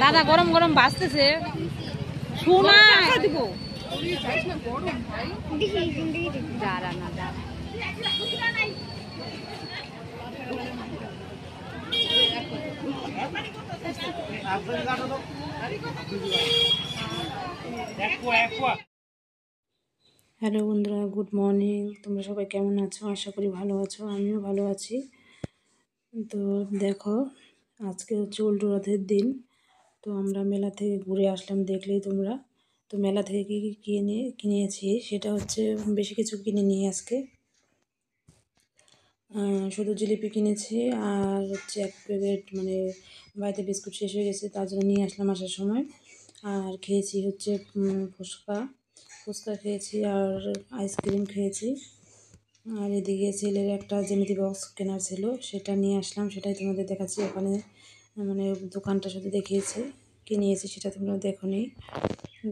দাদা গরম গরম বাজতেছে শোনা দিব দাঁড়া না দাঁড়া হ্যালো বন্ধুরা, গুড মর্নিং। তোমরা সবাই কেমন আছো? আশা করি ভালো আছো, আমিও ভালো আছি। তো দেখো, আজকে হচ্ছে উল্টো রথের দিন। তো আমরা মেলা থেকে ঘুরে আসলাম, দেখলেই তোমরা। তো মেলা থেকে কী কী কিনেছি সেটা হচ্ছে, বেশি কিছু কিনে নিয়ে আজকে শুধু জিলিপি কিনেছি আর হচ্ছে এক প্যাকেট, মানে বাড়িতে বিস্কুট শেষ হয়ে গেছে, তার জন্য নিয়ে আসলাম আসার সময়। আর খেয়েছি হচ্ছে ফুচকা ফুচকা খেয়েছি আর আইসক্রিম খেয়েছি। আর এদিকে ছেলের একটা জ্যামিতি বক্স কেনার ছিল, সেটা নিয়ে আসলাম, সেটাই তোমাদের দেখাচ্ছি। ওখানে মানে দোকানটা শুধু দেখিয়েছে, কী নিয়েছি সেটা তোমরা দেখোনি,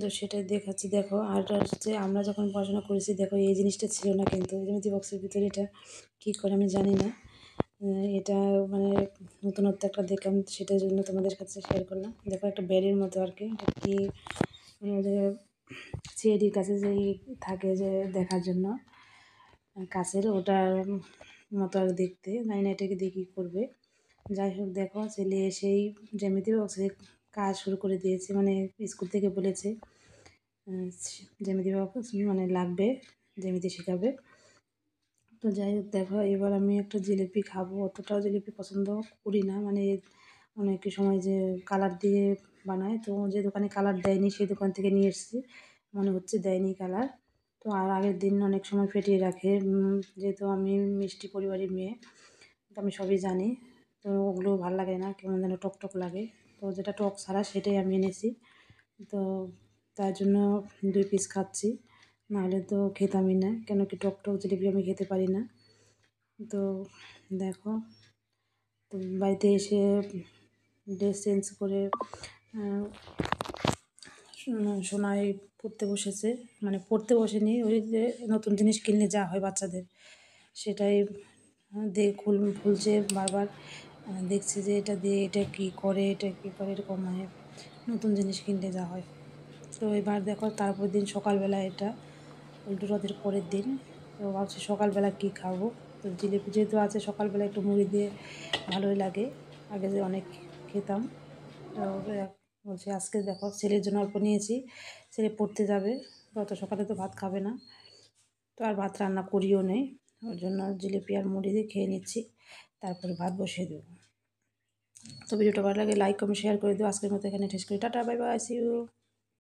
তো সেটাই দেখাচ্ছি। দেখো, আর হচ্ছে আমরা যখন পড়াশোনা করেছি, দেখো এই জিনিসটা ছিল না, কিন্তু জ্যামিতি বক্সের ভিতরে এটা কী করে আমি জানি না। এটা মানে নতুনত্ব একটা দেখলাম, সেটার জন্য তোমাদের কাছে শেয়ার করলাম। দেখো, একটা বেডের মতো আর কি, এটা কি মানে ওদের সিআইডির কাছে যেই থাকে যে দেখার জন্য কাছের, ওটার মতো আর দেখতে, জানি না এটাকে দিয়ে কী করবে। যাই হোক, দেখো ছেলে এসেই জ্যামিতি বক্সে কাজ শুরু করে দিয়েছে, মানে স্কুল থেকে বলেছে জ্যামিতি বক্স মানে লাগবে, জ্যামিতি শেখাবে। তো যাই হোক, দেখো এবার আমি একটা জিলিপি খাবো। অতটাও জিলিপি পছন্দ করি না, মানে অনেক সময় যে কালার দিয়ে বানায়, তো যে দোকানে কালার দেয়নি সেই দোকান থেকে নিয়ে এসেছি, মনে হচ্ছে দেয়নি কালার। তো আর আগের দিন অনেক সময় ফেটিয়ে রাখে, যেহেতু আমি মিষ্টি পরিবারের মেয়ে, তো আমি সবই জানি। তো ওগুলো ভালো লাগে না, কেমন যেন টক টক লাগে। তো যেটা টক ছাড়া সেটাই আমি এনেছি, তো তার জন্য 2 পিস খাচ্ছি, নাহলে তো খেতামই না, কেন কি টক টক জিলিপি আমি খেতে পারি না। তো দেখো, তো বাড়িতে এসে ড্রেস চেঞ্জ করে সোনাই পড়তে বসেছে, মানে পড়তে বসেনি, ওই যে নতুন জিনিস কিনলে যা হয় বাচ্চাদের, সেটাই খুলছে বারবার, দেখছে যে এটা দিয়ে এটা কী করে, এটা কী করে, এরকম মানে নতুন জিনিস কিনলে যা হয়। তো এবার দেখো, তারপর দিন সকালবেলা, এটা উল্টো রথের পরের দিন, তো ভাবছি সকালবেলা কী খাবো। তো জিলিপি যেহেতু আছে, সকালবেলা একটু মুড়ি দিয়ে ভালোই লাগে, আগে যে অনেক খেতাম। তো বলছি আজকে দেখো, ছেলের জন্য অল্প নিয়েছি, ছেলে পড়তে যাবে, তো অত সকালে তো ভাত খাবে না, তো আর ভাত রান্না করিও নেই, ওর জন্য জিলিপি আর মুড়ি দিয়ে খেয়ে নিচ্ছি, তারপরে ভাত বসিয়ে দেবো। তো ভিডিওটা ভালো লাগে লাইক কমেন্ট শেয়ার করে দিও। আজকের মতো এখানে শেষ করি, tata, bye bye, see you.